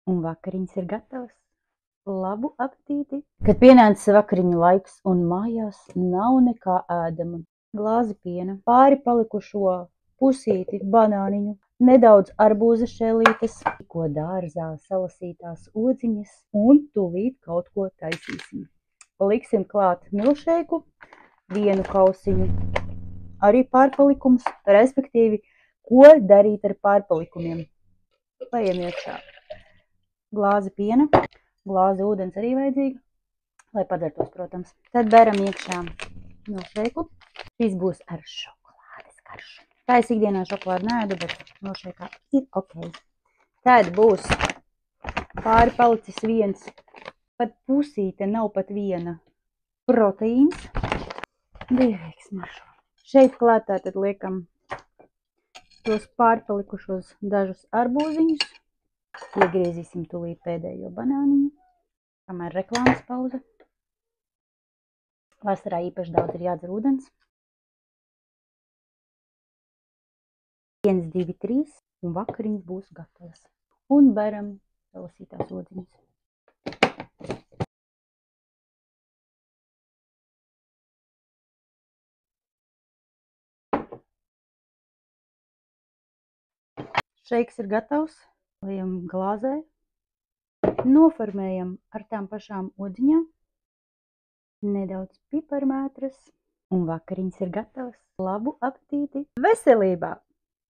un vakariņas ir gatavas. Labu apetīti! Kad pienācis vakariņu laiks un mājās nav nekā ēdama, glāzi piena, pāri palikušo pusīti banāniņu, nedaudz arbūza šēlītes, ko dārzā salasītās odziņas un tūlīt kaut ko taisīsim. Liksim klāt milšeiku, vienu kausiņu, arī pārpalikums, respektīvi, ko darīt ar pārpalikumiem. Lejam iekšā glāzi piena, glāzi ūdens arī vajadzīga, lai padzertos, protams. Tad beram iekšā milšeiku. Šis būs ar šokolādes garšu. Tā es ikdienā šokolādi neēdu, bet milšeikā ir ok. Tad būs pāri palicis viens, pat pusīte, nav pat viena proteīns. Dievīgs maršo. Šeit klātā tad liekam tos pārpalikušos dažus arbūziņus. Iegriezīsim tūlīt pēdējo banāniņu, kamēr reklāmas pauze. Vasarā īpaši daudz ir jādzer ūdens. 1, 2, 3 un vakariņas būs gatavas. Un beram salasītās odziņas. Šeiks ir gatavs. Liejam glāzē. Noformējam ar tām pašām odziņām. Nedaudz piparmētras. Un vakariņas ir gatavas. Labu apetīti! Veselībā!